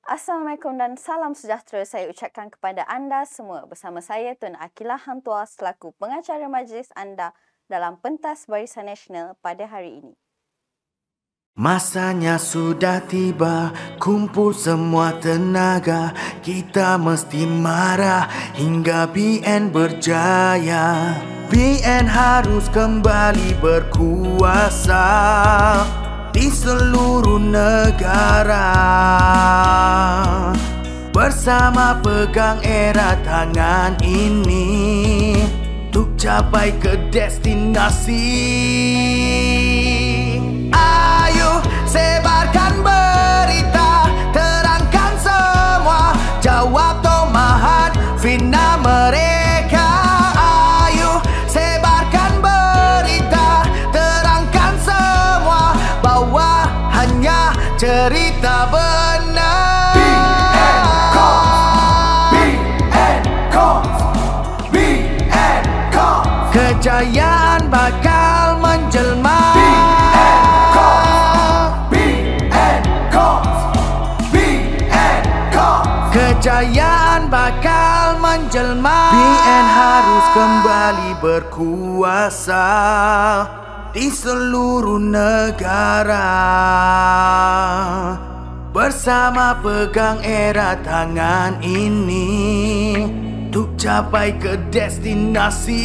Assalamualaikum dan salam sejahtera saya ucapkan kepada anda semua. Bersama saya Tun Akilah Hang Tuah selaku pengacara majlis anda dalam pentas Barisan Nasional pada hari ini. Masanya sudah tiba, kumpul semua tenaga. Kita mesti marah hingga BN berjaya. BN harus kembali berkuasa di seluruh negara. Bersama pegang erat tangan ini untuk capai ke destinasi. Ayo sebarkan berita, terangkan semua, jawab tomahat fitnah mereka. Ayo sebarkan berita, terangkan semua, bawa hanya cerita benar. Kejayaan bakal menjelma. Kejayaan bakal menjelma. BN harus kembali berkuasa di seluruh negara. Bersama pegang erat tangan ini untuk capai ke destinasi.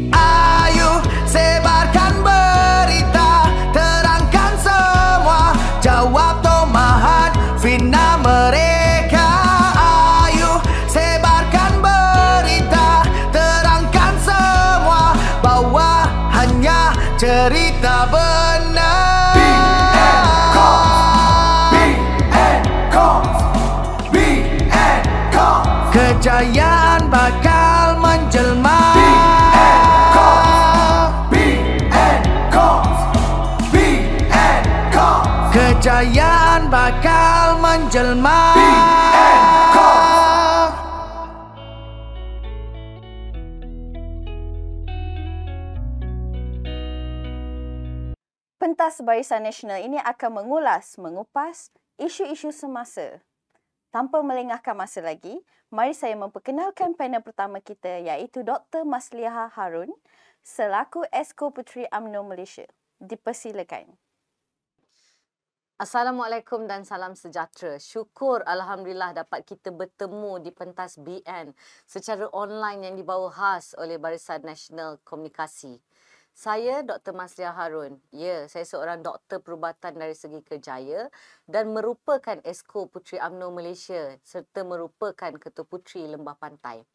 Ayo sebarkan berita, terangkan semua, jawab tomahat fitnah mereka. Ayo sebarkan berita, terangkan semua, bawa hanya cerita benar. Kejayaan bakal menjelma. Kejayaan bakal menjelma. Pentas Barisan Nasional ini akan mengupas isu-isu semasa. Tanpa melengahkan masa lagi, mari saya memperkenalkan panel pertama kita iaitu Dr. Masliha Harun selaku Esko Puteri UMNO Malaysia. Dipersilakan. Assalamualaikum dan salam sejahtera. Syukur Alhamdulillah dapat kita bertemu di pentas BN secara online yang dibawa khas oleh Barisan Nasional Komunikasi. Saya Dr. Masliha Harun. Ya, saya seorang doktor perubatan dari segi kerjaya dan merupakan Esko Puteri UMNO Malaysia serta merupakan Ketua Puteri Lembah Pantai.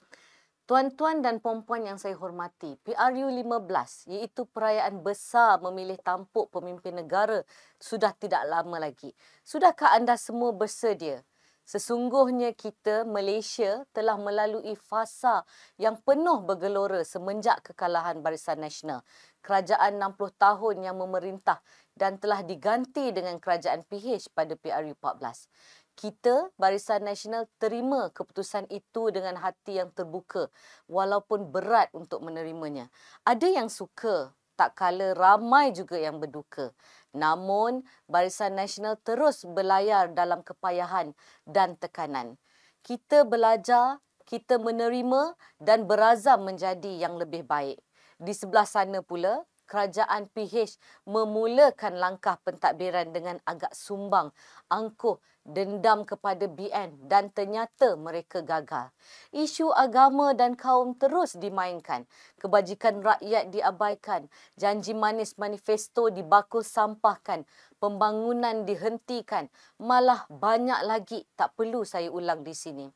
Tuan-tuan dan puan-puan yang saya hormati, PRU 15 iaitu perayaan besar memilih tampuk pemimpin negara sudah tidak lama lagi. Sudahkah anda semua bersedia? Sesungguhnya kita, Malaysia, telah melalui fasa yang penuh bergelora semenjak kekalahan Barisan Nasional. Kerajaan 60 tahun yang memerintah dan telah diganti dengan kerajaan PH pada PRU 14. Kita, Barisan Nasional, terima keputusan itu dengan hati yang terbuka walaupun berat untuk menerimanya. Ada yang suka, tak kala ramai juga yang berduka. Namun, Barisan Nasional terus berlayar dalam kepayahan dan tekanan. Kita belajar, kita menerima dan berazam menjadi yang lebih baik. Di sebelah sana pula, kerajaan PH memulakan langkah pentadbiran dengan agak sumbang, angkuh, dendam kepada BN dan ternyata mereka gagal. Isu agama dan kaum terus dimainkan, kebajikan rakyat diabaikan, janji manis manifesto dibakul sampahkan, pembangunan dihentikan, malah banyak lagi tak perlu saya ulang di sini.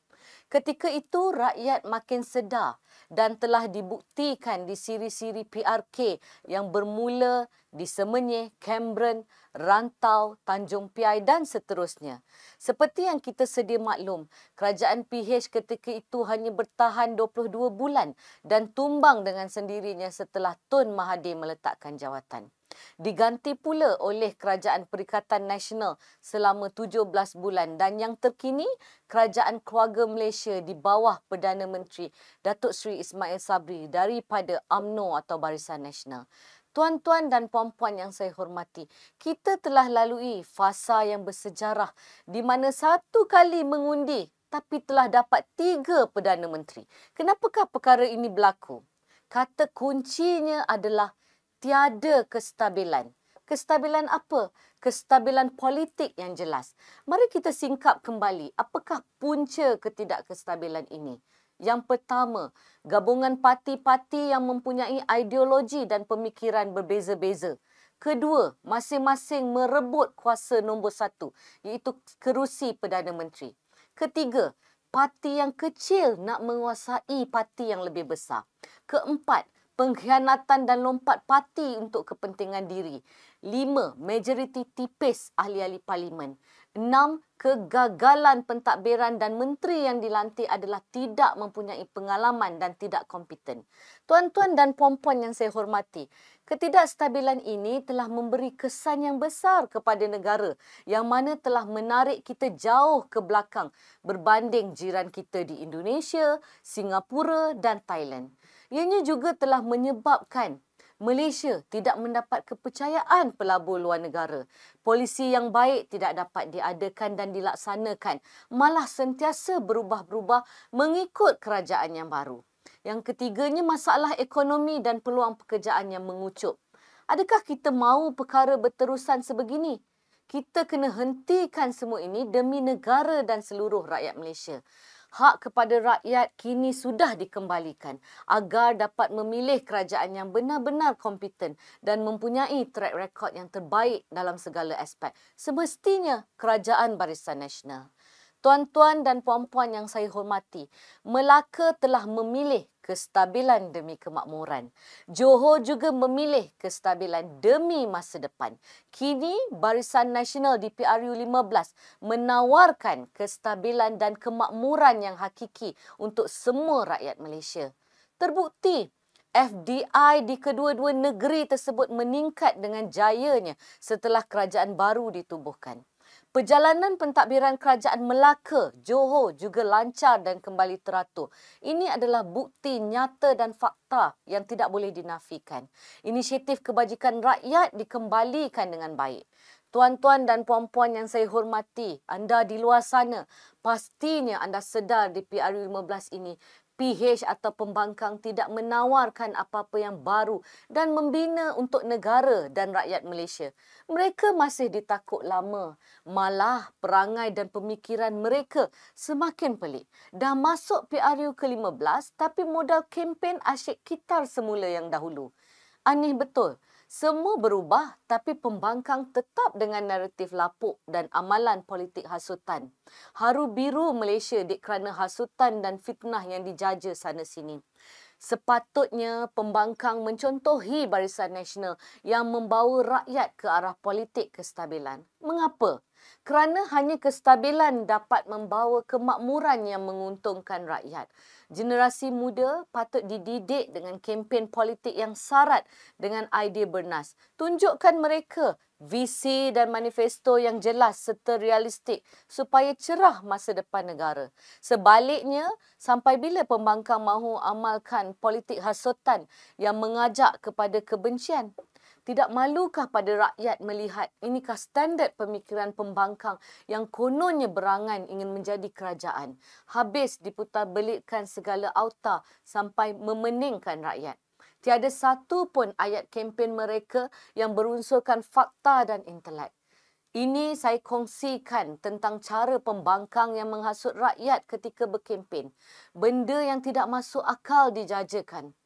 Ketika itu rakyat makin sedar dan telah dibuktikan di siri-siri PRK yang bermula di Semenyih, Cameron, Rantau, Tanjung Piai dan seterusnya. Seperti yang kita sedia maklum, kerajaan PH ketika itu hanya bertahan 22 bulan dan tumbang dengan sendirinya setelah Tun Mahathir meletakkan jawatan. Diganti pula oleh Kerajaan Perikatan Nasional selama 17 bulan dan yang terkini Kerajaan Keluarga Malaysia di bawah Perdana Menteri Datuk Seri Ismail Sabri daripada UMNO atau Barisan Nasional. Tuan-tuan dan puan-puan yang saya hormati, kita telah lalui fasa yang bersejarah di mana satu kali mengundi tapi telah dapat 3 Perdana Menteri. Kenapakah perkara ini berlaku? Kata kuncinya adalah tiada kestabilan. Kestabilan apa? Kestabilan politik yang jelas. Mari kita singkap kembali apakah punca ketidakkestabilan ini. Yang pertama, gabungan parti-parti yang mempunyai ideologi dan pemikiran berbeza-beza. Kedua, masing-masing merebut kuasa nombor 1, iaitu kerusi Perdana Menteri. Ketiga, parti yang kecil nak menguasai parti yang lebih besar. Keempat, pengkhianatan dan lompat parti untuk kepentingan diri. 5. Majoriti tipis ahli-ahli parlimen. 6. Kegagalan pentadbiran dan menteri yang dilantik adalah tidak mempunyai pengalaman dan tidak kompeten. Tuan-tuan dan puan-puan yang saya hormati, ketidakstabilan ini telah memberi kesan yang besar kepada negara yang mana telah menarik kita jauh ke belakang berbanding jiran kita di Indonesia, Singapura dan Thailand. Ianya juga telah menyebabkan Malaysia tidak mendapat kepercayaan pelabur luar negara. Polisi yang baik tidak dapat diadakan dan dilaksanakan, malah sentiasa berubah-berubah mengikut kerajaan yang baru. Yang ketiganya, masalah ekonomi dan peluang pekerjaan yang mengucup. Adakah kita mahu perkara berterusan sebegini? Kita kena hentikan semua ini demi negara dan seluruh rakyat Malaysia. Hak kepada rakyat kini sudah dikembalikan agar dapat memilih kerajaan yang benar-benar kompeten dan mempunyai track record yang terbaik dalam segala aspek. Semestinya kerajaan Barisan Nasional. Tuan-tuan dan puan-puan yang saya hormati, Melaka telah memilih kestabilan demi kemakmuran. Johor juga memilih kestabilan demi masa depan. Kini Barisan Nasional di PRU 15 menawarkan kestabilan dan kemakmuran yang hakiki untuk semua rakyat Malaysia. Terbukti FDI di kedua-dua negeri tersebut meningkat dengan jayanya setelah kerajaan baru ditubuhkan. Perjalanan pentadbiran kerajaan Melaka, Johor juga lancar dan kembali teratur. Ini adalah bukti nyata dan fakta yang tidak boleh dinafikan. Inisiatif kebajikan rakyat dikembalikan dengan baik. Tuan-tuan dan puan-puan yang saya hormati, anda di luar sana, pastinya anda sedar di PRU 15 ini, PH atau pembangkang tidak menawarkan apa-apa yang baru dan membina untuk negara dan rakyat Malaysia. Mereka masih ditakut lama. Malah perangai dan pemikiran mereka semakin pelik. Dah masuk PRU ke-15 tapi modal kempen asyik kitar semula yang dahulu. Aneh betul. Semua berubah tapi pembangkang tetap dengan naratif lapuk dan amalan politik hasutan. Haru biru Malaysia kerana hasutan dan fitnah yang dijaja sana sini. Sepatutnya pembangkang mencontohi Barisan Nasional yang membawa rakyat ke arah politik kestabilan. Mengapa? Kerana hanya kestabilan dapat membawa kemakmuran yang menguntungkan rakyat. Generasi muda patut dididik dengan kempen politik yang syarat dengan idea bernas. Tunjukkan mereka visi dan manifesto yang jelas serta realistik supaya cerah masa depan negara. Sebaliknya, sampai bila pembangkang mahu amalkan politik hasutan yang mengajak kepada kebencian? Tidak malukah pada rakyat melihat inikah standard pemikiran pembangkang yang kononnya berangan ingin menjadi kerajaan. Habis diputarbelikkan segala auta sampai memeningkan rakyat. Tiada satu pun ayat kempen mereka yang berunsurkan fakta dan intelek. Ini saya kongsikan tentang cara pembangkang yang menghasut rakyat ketika berkempen. Benda yang tidak masuk akal dijajakan.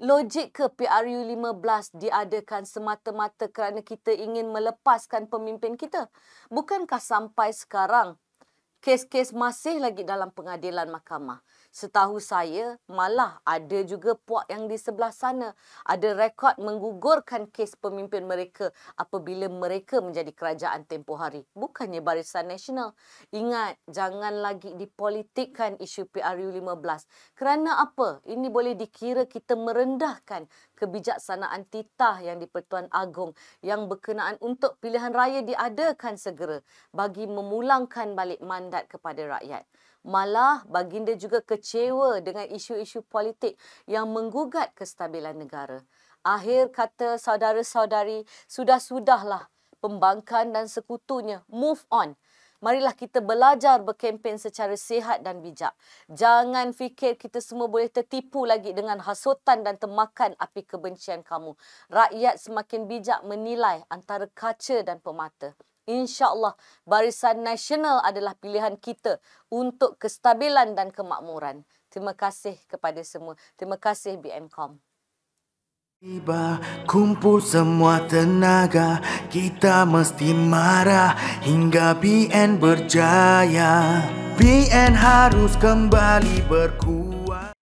Logik ke PRU 15 diadakan semata-mata kerana kita ingin melepaskan pemimpin kita? Bukankah sampai sekarang kes-kes masih lagi dalam pengadilan mahkamah? Setahu saya, malah ada juga puak yang di sebelah sana ada rekod menggugurkan kes pemimpin mereka apabila mereka menjadi kerajaan tempoh hari. Bukannya Barisan Nasional. Ingat, jangan lagi dipolitikkan isu PRU 15. Kerana apa? Ini boleh dikira kita merendahkan kebijaksanaan titah yang di-Pertuan Agong yang berkenaan untuk pilihan raya diadakan segera bagi memulangkan balik mandat kepada rakyat. Malah baginda juga kecewa dengan isu-isu politik yang menggugat kestabilan negara. Akhir kata saudara-saudari, sudah-sudahlah pembangkang dan sekutunya. Move on. Marilah kita belajar berkempen secara sihat dan bijak. Jangan fikir kita semua boleh tertipu lagi dengan hasutan dan temakan api kebencian kamu. Rakyat semakin bijak menilai antara kaca dan pemata. InsyaAllah Barisan Nasional adalah pilihan kita untuk kestabilan dan kemakmuran. Terima kasih kepada semua. Terima kasih BNCOM. Tiba kumpul semua tenaga, kita mesti marah hingga BN berjaya. BN harus kembali berkuat.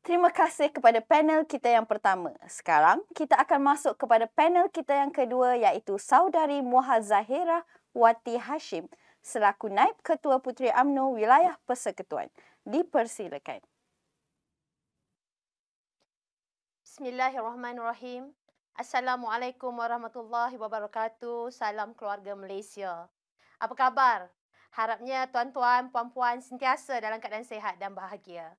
Terima kasih kepada panel kita yang pertama. Sekarang kita akan masuk kepada panel kita yang kedua, iaitu Saudari Muhazahirah Wati Hashim selaku Naib Ketua Puteri UMNO Wilayah Persekutuan. Dipersilakan. Bismillahirrahmanirrahim. Assalamualaikum warahmatullahi wabarakatuh. Salam keluarga Malaysia. Apa khabar? Harapnya tuan-tuan, puan-puan sentiasa dalam keadaan sihat dan bahagia.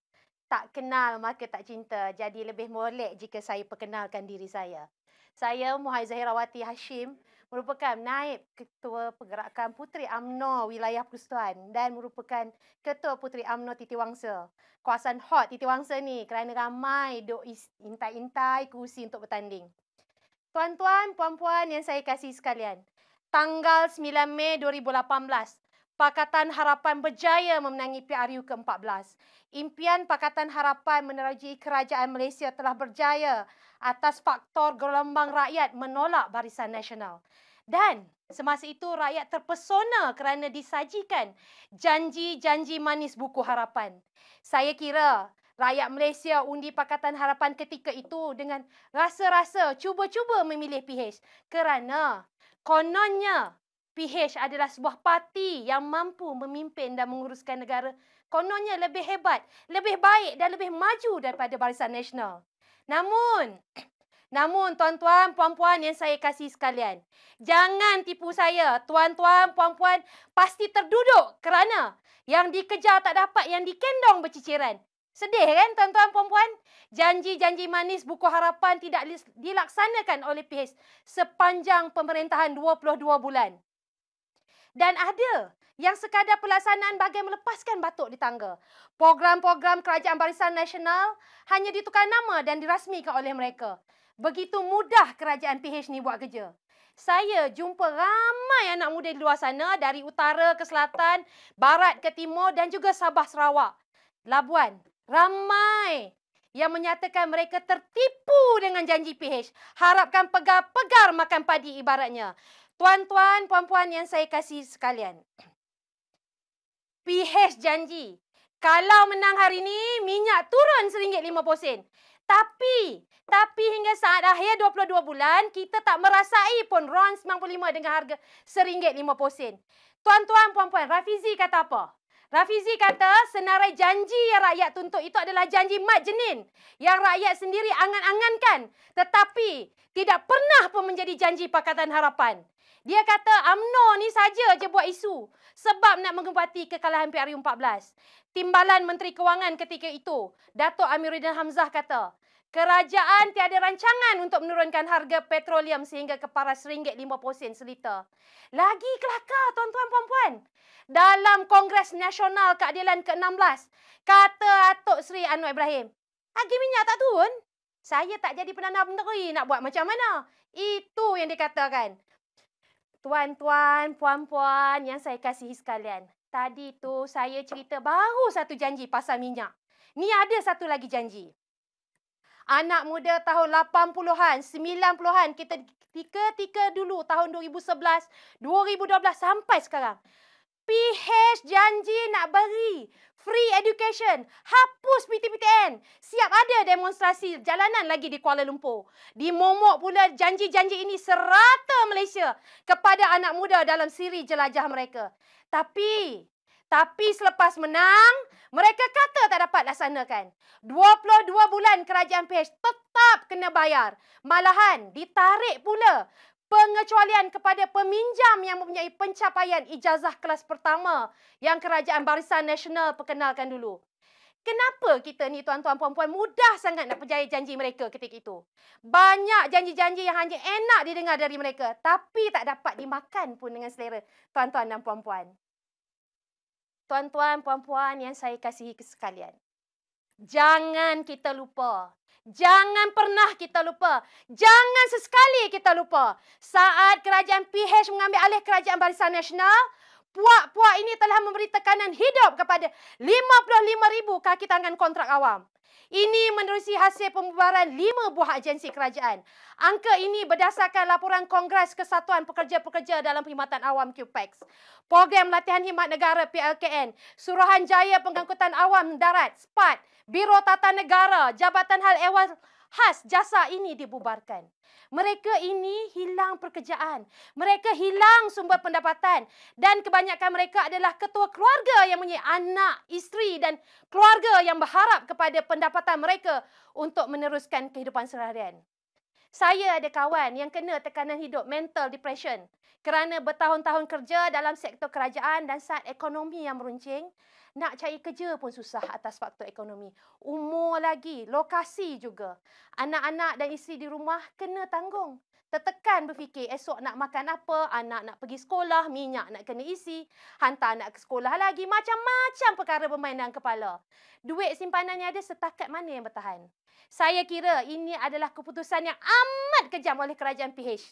Tak kenal maka tak cinta. Jadi lebih molek jika saya perkenalkan diri saya. Saya Muhazahirah Wati Hashim, merupakan Naib Ketua Pergerakan Puteri UMNO Wilayah Persekutuan dan merupakan Ketua Puteri UMNO Titiwangsa. Kawasan hot Titiwangsa ni kerana ramai duk intai-intai kursi untuk bertanding. Tuan-tuan, puan-puan yang saya kasih sekalian, tanggal 9 Mei 2018, Pakatan Harapan berjaya memenangi PRU ke-14. Impian Pakatan Harapan menerajui kerajaan Malaysia telah berjaya atas faktor gelombang rakyat menolak Barisan Nasional. Dan semasa itu rakyat terpesona kerana disajikan janji-janji manis buku harapan. Saya kira rakyat Malaysia undi Pakatan Harapan ketika itu dengan rasa-rasa cuba-cuba memilih PH kerana kononnya PH adalah sebuah parti yang mampu memimpin dan menguruskan negara. Kononnya lebih hebat, lebih baik dan lebih maju daripada Barisan Nasional. Namun tuan-tuan, puan-puan yang saya kasih sekalian, jangan tipu saya. Tuan-tuan, puan-puan pasti terduduk kerana yang dikejar tak dapat, yang dikendong berciciran. Sedih kan tuan-tuan, puan-puan? Janji-janji manis buku harapan tidak dilaksanakan oleh PH sepanjang pemerintahan 22 bulan. Dan ada yang sekadar pelaksanaan bagai melepaskan batuk di tangga. Program-program Kerajaan Barisan Nasional hanya ditukar nama dan dirasmikan oleh mereka. Begitu mudah kerajaan PH ni buat kerja. Saya jumpa ramai anak muda di luar sana, dari utara ke selatan, barat ke timur dan juga Sabah Sarawak, Labuan. Ramai yang menyatakan mereka tertipu dengan janji PH. Harapkan pegar-pegar makan padi ibaratnya. Tuan-tuan, puan-puan yang saya kasih sekalian, PH janji, kalau menang hari ini, minyak turun RM1.50. Tapi hingga saat akhir 22 bulan, kita tak merasai pun RON 95 dengan harga RM1.50. Tuan-tuan, puan-puan, Rafizi kata apa? Rafizi kata senarai janji yang rakyat tuntut itu adalah janji mat jenin yang rakyat sendiri angan-angankan tetapi tidak pernah pun menjadi janji Pakatan Harapan. Dia kata UMNO ni saja je buat isu sebab nak mengebati kekalahan PRU 14. Timbalan Menteri Kewangan ketika itu, Datuk Amiruddin Hamzah kata, kerajaan tiada rancangan untuk menurunkan harga petroleum sehingga ke paras RM1.50 seliter. Lagi kelakar tuan-tuan puan-puan. Dalam Kongres Nasional Keadilan ke-16, kata Datuk Seri Anwar Ibrahim, harga minyak tak turun? Saya tak jadi Perdana Menteri, nak buat macam mana? Itu yang dikatakan. Tuan-tuan, puan-puan yang saya kasihi sekalian. Tadi tu saya cerita baru satu janji pasal minyak. Ni ada satu lagi janji. Anak muda tahun 80-an, 90-an, ketika dulu tahun 2011, 2012 sampai sekarang. PH janji nak beri free education, hapus PTPTN. Siap ada demonstrasi jalanan lagi di Kuala Lumpur. Dimomok pula janji-janji ini serata Malaysia kepada anak muda dalam siri jelajah mereka. Tapi selepas menang, mereka kata tak dapat laksanakan. 22 bulan kerajaan PH tetap kena bayar. Malahan ditarik pula pengecualian kepada peminjam yang mempunyai pencapaian ijazah kelas pertama yang Kerajaan Barisan Nasional perkenalkan dulu. Kenapa kita ni tuan-tuan puan-puan mudah sangat nak percaya janji mereka ketika itu? Banyak janji-janji yang hanya enak didengar dari mereka tapi tak dapat dimakan pun dengan selera tuan-tuan dan puan-puan. Tuan-tuan puan-puan yang saya kasihi sekalian. Jangan kita lupa. Jangan pernah kita lupa. Jangan sesekali kita lupa. Saat kerajaan PH mengambil alih kerajaan Barisan Nasional, puak-puak ini telah memberi tekanan hidup kepada 55,000 kaki tangan kontrak awam. Ini menerusi hasil pembubaran 5 buah agensi kerajaan. Angka ini berdasarkan laporan Kongres Kesatuan Pekerja-Pekerja dalam Perkhidmatan Awam QPEX. Program Latihan Khidmat Negara PLKN, Suruhanjaya Pengangkutan Awam Darat SPAT, Biro Tata Negara, Jabatan Hal Ehwal Khas Jasa ini dibubarkan. Mereka ini hilang pekerjaan. Mereka hilang sumber pendapatan. Dan kebanyakan mereka adalah ketua keluarga yang mempunyai anak, isteri dan keluarga yang berharap kepada pendapatan mereka untuk meneruskan kehidupan seharian. Saya ada kawan yang kena tekanan hidup, mental depression, kerana bertahun-tahun kerja dalam sektor kerajaan dan saat ekonomi yang meruncing, nak cari kerja pun susah atas faktor ekonomi. Umur lagi, lokasi juga. Anak-anak dan isteri di rumah kena tanggung. Tertekan berfikir esok nak makan apa, anak nak pergi sekolah, minyak nak kena isi, hantar anak ke sekolah lagi, macam-macam perkara bermain dalam kepala. Duit simpanan yang ada setakat mana yang bertahan? Saya kira ini adalah keputusan yang amat kejam oleh kerajaan PH.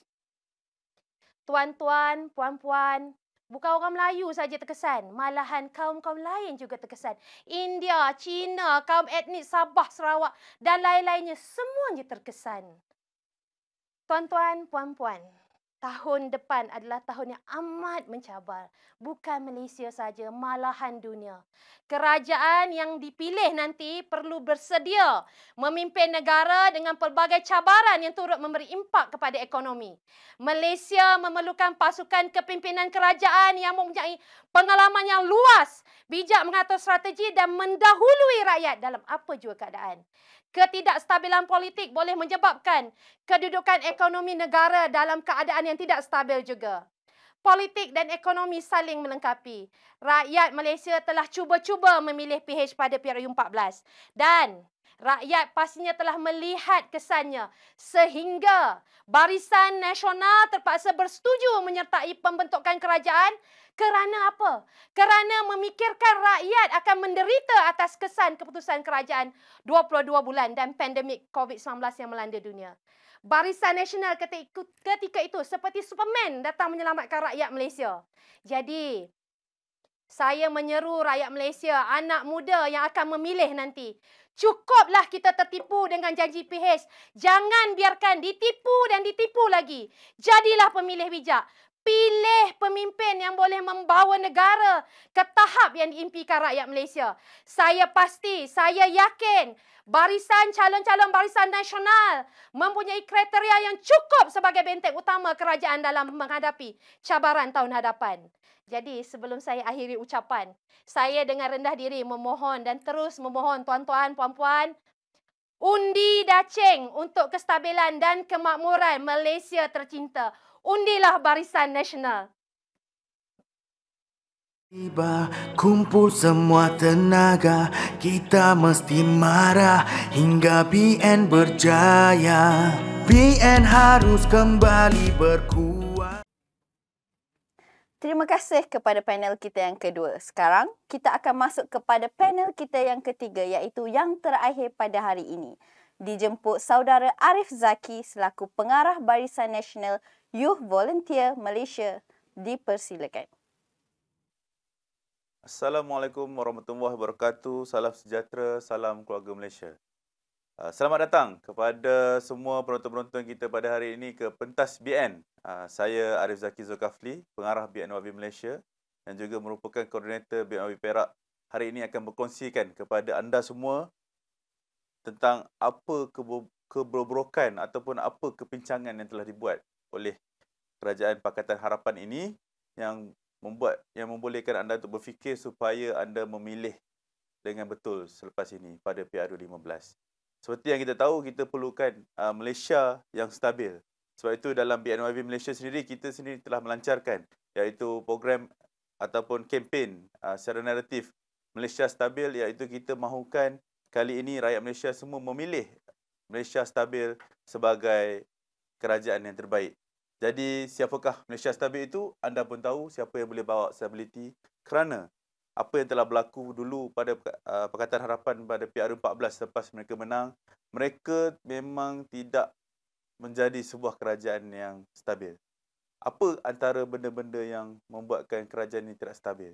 Tuan-tuan, puan-puan, bukan orang Melayu saja terkesan, malahan kaum-kaum lain juga terkesan. India, Cina, kaum etnik Sabah, Sarawak dan lain-lainnya semuanya terkesan. Tuan-tuan, puan-puan, tahun depan adalah tahun yang amat mencabar. Bukan Malaysia saja, malahan dunia. Kerajaan yang dipilih nanti perlu bersedia memimpin negara dengan pelbagai cabaran yang turut memberi impak kepada ekonomi. Malaysia memerlukan pasukan kepimpinan kerajaan yang mempunyai pengalaman yang luas, bijak mengatur strategi dan mendahului rakyat dalam apa jua keadaan. Ketidakstabilan politik boleh menyebabkan kedudukan ekonomi negara dalam keadaan yang tidak stabil juga. Politik dan ekonomi saling melengkapi. Rakyat Malaysia telah cuba-cuba memilih PH pada periode 14 dan rakyat pastinya telah melihat kesannya sehingga Barisan Nasional terpaksa bersetuju menyertai pembentukan kerajaan. Kerana apa? Kerana memikirkan rakyat akan menderita atas kesan keputusan kerajaan 22 bulan dan pandemik COVID-19 yang melanda dunia. Barisan Nasional ketika itu seperti Superman datang menyelamatkan rakyat Malaysia. Jadi, saya menyeru rakyat Malaysia, anak muda yang akan memilih nanti. Cukuplah kita tertipu dengan janji PH. Jangan biarkan ditipu dan ditipu lagi. Jadilah pemilih bijak. Pilih pemimpin yang boleh membawa negara ke tahap yang diimpikan rakyat Malaysia. Saya pasti, saya yakin calon-calon Barisan Nasional mempunyai kriteria yang cukup sebagai benteng utama kerajaan dalam menghadapi cabaran tahun hadapan. Jadi sebelum saya akhiri ucapan, saya dengan rendah diri memohon dan terus memohon tuan-tuan, puan-puan, undi daceng untuk kestabilan dan kemakmuran Malaysia tercinta. Undilah Barisan Nasional. Tiba kumpul semua tenaga, kita mesti marah hingga BN berjaya. BN harus kembali berkuat. Terima kasih kepada panel kita yang kedua. Sekarang kita akan masuk kepada panel kita yang ketiga iaitu yang terakhir pada hari ini. Dijemput saudara Arif Zaki selaku pengarah Barisan Nasional Youth Volunteer Malaysia. Dipersilakan. Assalamualaikum warahmatullahi wabarakatuh. Salam sejahtera, salam keluarga Malaysia. Selamat datang kepada semua penonton-penonton kita pada hari ini ke pentas BN. Saya Arif Zaki Zulkafli, pengarah BNYB Malaysia dan juga merupakan koordinator BNYB Perak. Hari ini akan berkongsikan kepada anda semua tentang apa kebobrokan ataupun apa kepincangan yang telah dibuat oleh Kerajaan Pakatan Harapan ini yang membolehkan anda untuk berfikir supaya anda memilih dengan betul selepas ini pada PRU15. Seperti yang kita tahu, kita perlukan Malaysia yang stabil. Sebab itu dalam BNYB Malaysia sendiri, kita sendiri telah melancarkan iaitu program ataupun kempen secara naratif Malaysia stabil iaitu kita mahukan kali ini rakyat Malaysia semua memilih Malaysia stabil sebagai kerajaan yang terbaik. Jadi siapakah Malaysia stabil itu? Anda pun tahu siapa yang boleh bawa stability, kerana apa yang telah berlaku dulu pada Pakatan Harapan pada PRU14 selepas mereka menang, mereka memang tidak menjadi sebuah kerajaan yang stabil. Apa antara benda-benda yang membuatkan kerajaan ini tidak stabil?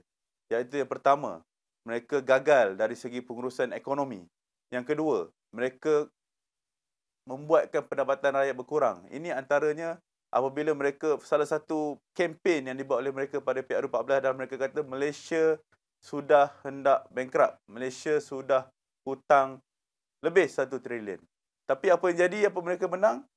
Iaitu yang pertama, mereka gagal dari segi pengurusan ekonomi. Yang kedua, mereka membuatkan pendapatan rakyat berkurang. Ini antaranya apabila mereka, salah satu kempen yang dibuat oleh mereka pada PRU14 dan mereka kata Malaysia sudah hendak bankrupt. Malaysia sudah hutang lebih 1 trilion. Tapi apa yang jadi? Apa mereka menang?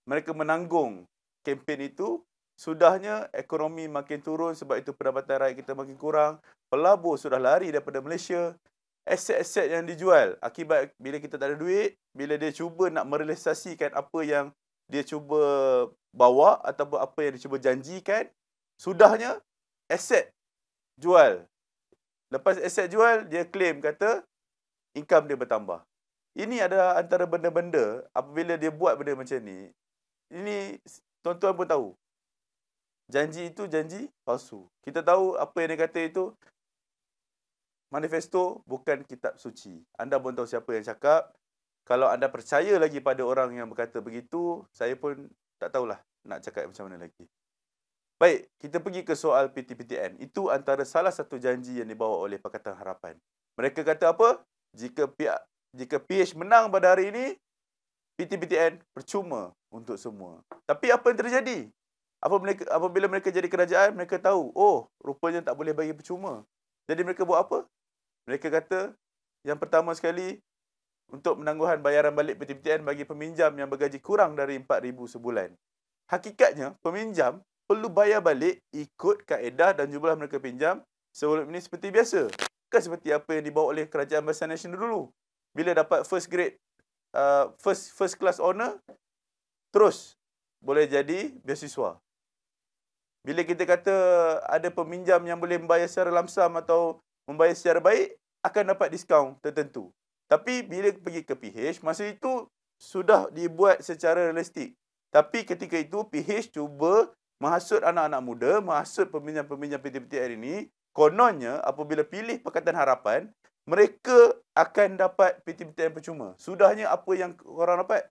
Mereka menanggung kempen itu. Sudahnya ekonomi makin turun, sebab itu pendapatan rakyat kita makin kurang. Pelabur sudah lari daripada Malaysia. Aset-aset yang dijual akibat bila kita tak ada duit, bila dia cuba nak merealisasikan apa yang dia cuba bawa ataupun apa yang dia cuba janjikan, sudahnya aset jual. Lepas aset jual, dia claim kata income dia bertambah. Ini adalah antara benda-benda apabila dia buat benda macam ni. Ini tuan-tuan pun tahu. Janji itu janji palsu. Kita tahu apa yang dia kata itu manifesto, bukan kitab suci. Anda pun tahu siapa yang cakap. Kalau anda percaya lagi pada orang yang berkata begitu, saya pun tak tahulah nak cakap macam mana lagi. Baik, kita pergi ke soal PTPTN. Itu antara salah satu janji yang dibawa oleh Pakatan Harapan. Mereka kata apa? Jika PH menang pada hari ini, PTPTN percuma untuk semua. Tapi apa yang terjadi? Apabila mereka jadi kerajaan, mereka tahu, oh, rupanya tak boleh bagi percuma. Jadi mereka buat apa? Mereka kata, yang pertama sekali, untuk penangguhan bayaran balik PTPTN bagi peminjam yang bergaji kurang dari 4,000 sebulan. Hakikatnya, peminjam perlu bayar balik ikut kaedah dan jumlah mereka pinjam sebelum ini seperti biasa. Bukan seperti apa yang dibawa oleh Kerajaan Barisan Nasional dulu. Bila dapat first grade, first class honour, terus boleh jadi beasiswa. Bila kita kata ada peminjam yang boleh membayar secara lamsam atau membayar secara baik, akan dapat diskaun tertentu. Tapi bila pergi ke PH, masa itu sudah dibuat secara realistik. Tapi ketika itu PH cuba menghasut anak-anak muda, menghasut peminjam-peminjam PTPTN ini. Kononnya apabila pilih Pakatan Harapan, mereka akan dapat PTPTN percuma. Sudahnya apa yang korang dapat?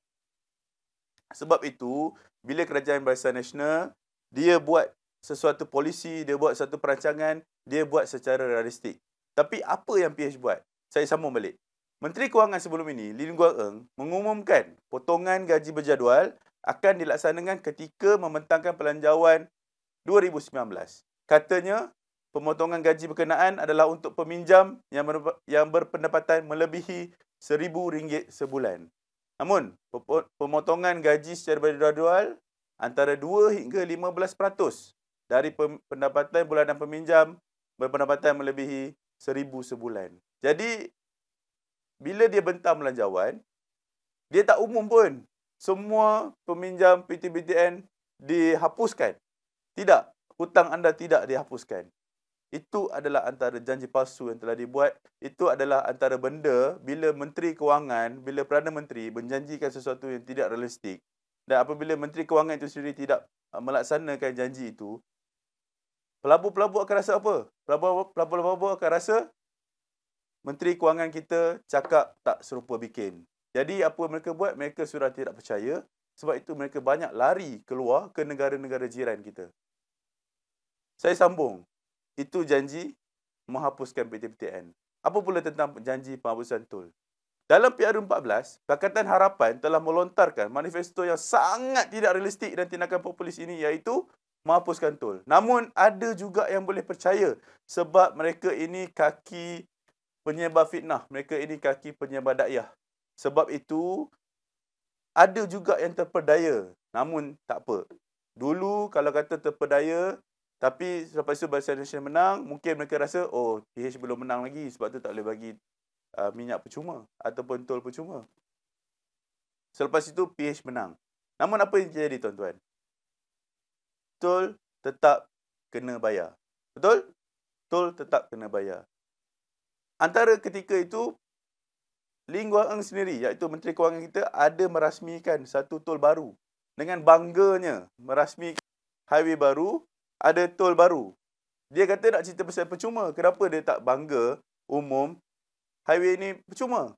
Sebab itu, bila Kerajaan Barisan Nasional, dia buat sesuatu polisi, dia buat satu perancangan, dia buat secara realistik. Tapi apa yang PH buat? Saya sambung balik. Menteri Kewangan sebelum ini, Lee Guan Eng, mengumumkan potongan gaji berjadual akan dilaksanakan ketika membentangkan pelanjawan 2019. Katanya, pemotongan gaji berkenaan adalah untuk peminjam yang berpendapatan melebihi RM1,000 sebulan. Namun, pemotongan gaji secara berjadual antara 2 hingga 15% dari pendapatan bulanan peminjam berpendapatan melebihi RM1,000 sebulan. Jadi, bila dia bentang belanjawan, dia tak umum pun. Semua peminjam PTPTN dihapuskan. Tidak, hutang anda tidak dihapuskan. Itu adalah antara janji palsu yang telah dibuat. Itu adalah antara benda bila Menteri Kewangan, bila Perdana Menteri menjanjikan sesuatu yang tidak realistik. Dan apabila Menteri Kewangan itu sendiri tidak melaksanakan janji itu, pelabur-pelabur akan rasa apa? Pelabur-pelabur akan rasa Menteri Kewangan kita cakap tak serupa bikin. Jadi apa mereka buat? Mereka sudah tidak percaya. Sebab itu mereka banyak lari keluar ke negara-negara jiran kita. Saya sambung. Itu janji menghapuskan PTPTN. Apa pula tentang janji penghapusan tol? Dalam PRU14, Pakatan Harapan telah melontarkan manifesto yang sangat tidak realistik dan tindakan populis ini, iaitu menghapuskan tol. Namun ada juga yang boleh percaya sebab mereka ini kaki penyebar fitnah. Mereka ini kaki penyebar dakwah. Sebab itu, ada juga yang terpedaya. Namun, tak apa. Dulu, kalau kata terpedaya, tapi selepas itu Barisan Nasional menang, mungkin mereka rasa, oh, PH belum menang lagi, sebab tu tak boleh bagi minyak percuma ataupun tol percuma. Selepas itu, PH menang. Namun, apa yang terjadi, tuan-tuan? Tol tetap kena bayar. Betul? Tol tetap kena bayar. antara ketika itu, Lee Kuan Yew sendiri, iaitu Menteri Kewangan kita, ada merasmikan satu tol baru. Dengan bangganya merasmikan highway baru, ada tol baru. Dia kata nak cerita pasal percuma. Kenapa dia tak bangga umum highway ni percuma?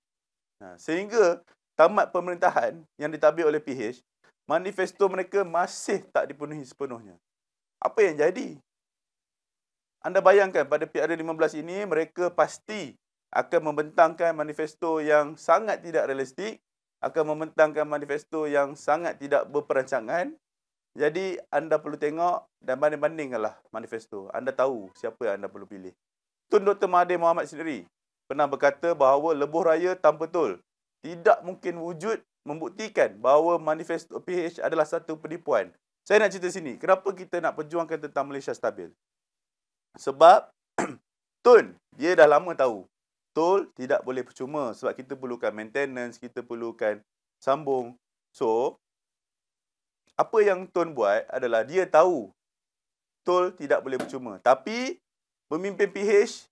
Sehingga tamat pemerintahan yang ditabir oleh PH, manifesto mereka masih tak dipenuhi sepenuhnya. Apa yang jadi? Anda bayangkan pada PRD15 ini, mereka pasti akan membentangkan manifesto yang sangat tidak realistik, akan membentangkan manifesto yang sangat tidak berperancangan. Jadi, anda perlu tengok dan banding-bandingkanlah manifesto. Anda tahu siapa yang anda perlu pilih. Tun Dr. Mahathir Mohamad sendiri pernah berkata bahawa lebuh raya tanpa tol tidak mungkin wujud, membuktikan bahawa manifesto PH adalah satu penipuan. Saya nak cerita sini, kenapa kita nak perjuangkan tentang Malaysia stabil? Sebab Tun, dia dah lama tahu tol tidak boleh percuma sebab kita perlukan maintenance, kita perlukan sambung. So, apa yang Tun buat adalah dia tahu tol tidak boleh percuma. Tapi pemimpin PH,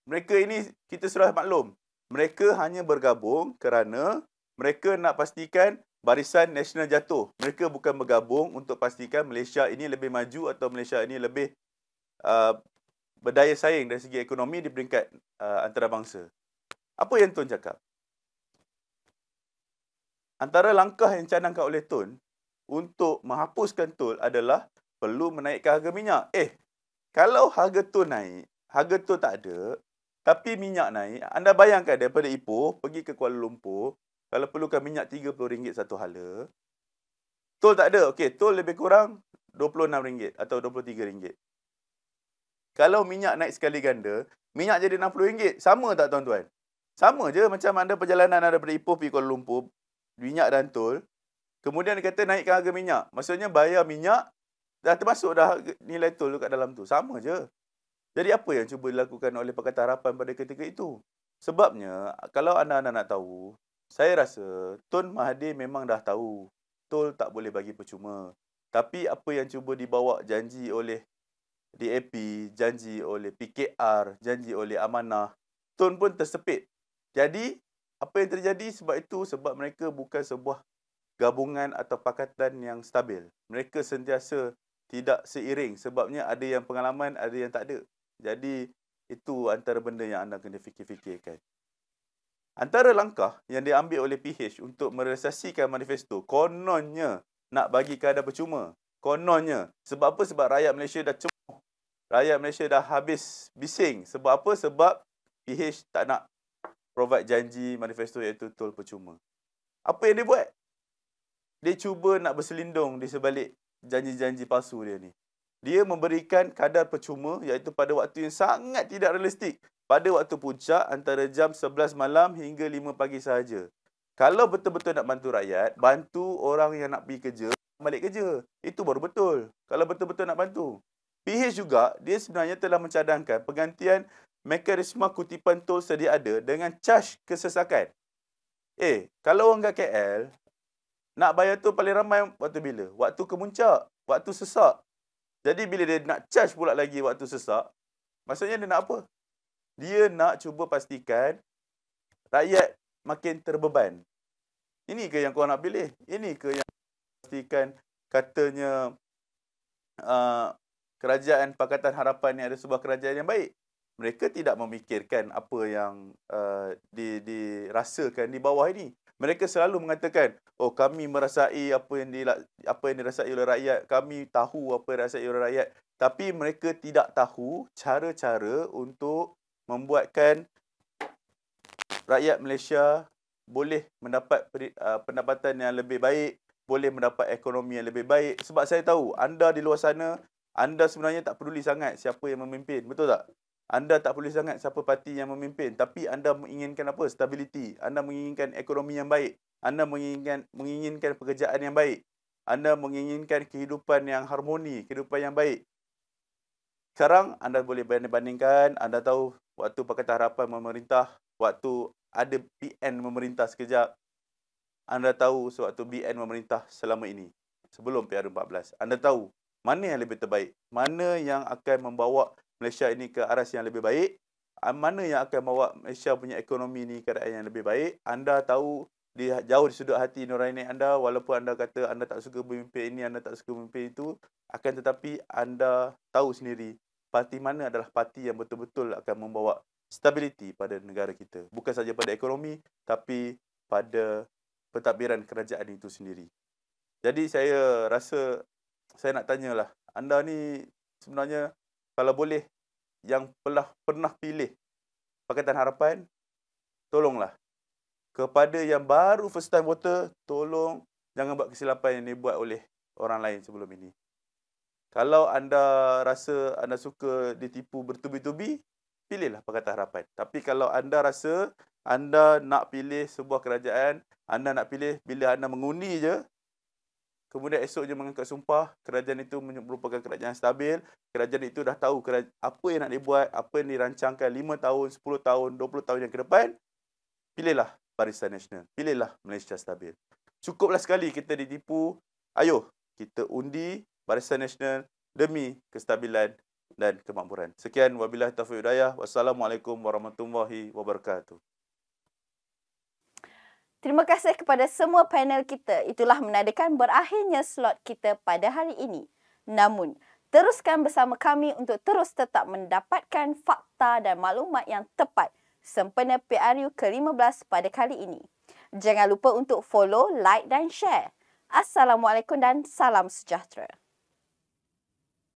mereka ini kita sudah maklum, mereka hanya bergabung kerana mereka nak pastikan Barisan Nasional jatuh. Mereka bukan bergabung untuk pastikan Malaysia ini lebih maju atau Malaysia ini lebih berdaya saing dari segi ekonomi di peringkat antarabangsa. Apa yang Tun cakap? Antara langkah yang canangkan oleh Tun untuk menghapuskan tol adalah perlu menaikkan harga minyak. Kalau harga tol naik, harga tol tak ada, tapi minyak naik, anda bayangkan daripada Ipoh pergi ke Kuala Lumpur, kalau perlukan minyak RM30 satu hala, tol tak ada. Okey, tol lebih kurang RM26 atau RM23. Kalau minyak naik sekali ganda, minyak jadi RM60. Sama tak tuan-tuan? Sama je macam anda perjalanan daripada Ipoh pergi Kuala Lumpur, minyak dan tol. Kemudian dia kata naikkan harga minyak. Maksudnya bayar minyak, dah termasuk dah nilai tol kat dalam tu. Sama je. Jadi apa yang cuba dilakukan oleh Pakatan Harapan pada ketika itu? Sebabnya, kalau anda nak tahu, saya rasa Tun Mahathir memang dah tahu tol tak boleh bagi percuma. Tapi apa yang cuba dibawa janji oleh DAP, janji oleh PKR, janji oleh Amanah, Tun pun tersepit. Jadi, apa yang terjadi sebab itu? Sebab mereka bukan sebuah gabungan atau pakatan yang stabil. Mereka sentiasa tidak seiring. Sebabnya ada yang pengalaman, ada yang tak ada. Jadi, itu antara benda yang anda kena fikir-fikirkan. Antara langkah yang diambil oleh PH untuk merealisasikan manifesto, kononnya nak bagi keadaan percuma. Kononnya. Sebab apa? Sebab rakyat Malaysia dah cemuh. Rakyat Malaysia dah habis bising. Sebab apa? Sebab PH tak nak provide janji manifesto iaitu tol percuma. Apa yang dia buat? Dia cuba nak berselindung di sebalik janji-janji palsu dia ni. Dia memberikan kadar percuma iaitu pada waktu yang sangat tidak realistik. Pada waktu puncak antara jam 11 malam hingga 5 pagi sahaja. Kalau betul-betul nak bantu rakyat, bantu orang yang nak pergi kerja, balik kerja. Itu baru betul. Kalau betul-betul nak bantu. PH juga, dia sebenarnya telah mencadangkan pergantian mekanisme kutipan tol sedia ada dengan caj kesesakan. Kalau orang kat KL, nak bayar tu paling ramai waktu bila? Waktu kemuncak, waktu sesak. Jadi bila dia nak charge pula lagi waktu sesak, maksudnya dia nak apa? Dia nak cuba pastikan rakyat makin terbeban. Ini ke yang kau nak pilih? Ini ke yang pastikan katanya kerajaan Pakatan Harapan ni ada sebuah kerajaan yang baik? Mereka tidak memikirkan apa yang dirasakan di bawah ini. Mereka selalu mengatakan, kami merasai apa yang dirasai oleh rakyat, kami tahu apa yang dirasai oleh rakyat. Tapi mereka tidak tahu cara-cara untuk membuatkan rakyat Malaysia boleh mendapat pendapatan yang lebih baik, boleh mendapat ekonomi yang lebih baik. Sebab saya tahu, anda di luar sana, anda sebenarnya tak peduli sangat siapa yang memimpin. Betul tak? Anda tak peduli sangat siapa parti yang memimpin. Tapi anda menginginkan apa? Stability. Anda menginginkan ekonomi yang baik. Anda menginginkan pekerjaan yang baik. Anda menginginkan kehidupan yang harmoni, kehidupan yang baik. Sekarang anda boleh banding-bandingkan. Anda tahu waktu Pakatan Harapan memerintah, waktu ada BN memerintah sekejap. Anda tahu sewaktu BN memerintah selama ini, sebelum PR14. Anda tahu mana yang lebih terbaik, mana yang akan membawa Malaysia ini ke arah yang lebih baik, mana yang akan bawa Malaysia punya ekonomi ni keadaan yang lebih baik. Anda tahu jauh di sudut hati nurani anda, walaupun anda kata anda tak suka pemimpin ini, anda tak suka pemimpin itu, akan tetapi anda tahu sendiri parti mana adalah parti yang betul-betul akan membawa stabiliti pada negara kita. Bukan saja pada ekonomi, tapi pada pentadbiran kerajaan itu sendiri. Jadi saya rasa, saya nak tanyalah, anda ni sebenarnya kalau boleh yang pernah pilih Pakatan Harapan, tolonglah. Kepada yang baru first time voter, tolong jangan buat kesilapan yang dibuat oleh orang lain sebelum ini. Kalau anda rasa anda suka ditipu bertubi-tubi, pilihlah Pakatan Harapan. Tapi kalau anda rasa anda nak pilih sebuah kerajaan, anda nak pilih bila anda mengundi je, kemudian esok je mengangkat sumpah, kerajaan itu merupakan kerajaan yang stabil, kerajaan itu dah tahu apa yang nak dibuat, apa yang dirancangkan 5 tahun, 10 tahun, 20 tahun yang ke depan, pilihlah Barisan Nasional. Pilihlah Malaysia stabil. Cukuplah sekali kita ditipu. Ayo, kita undi Barisan Nasional demi kestabilan dan kemakmuran. Sekian, wabillahi taufiq hidayah. Wassalamualaikum warahmatullahi wabarakatuh. Terima kasih kepada semua panel kita. Itulah menandakan berakhirnya slot kita pada hari ini. Namun, teruskan bersama kami untuk terus tetap mendapatkan fakta dan maklumat yang tepat sempena PRU ke-15 pada kali ini. Jangan lupa untuk follow, like dan share. Assalamualaikum dan salam sejahtera.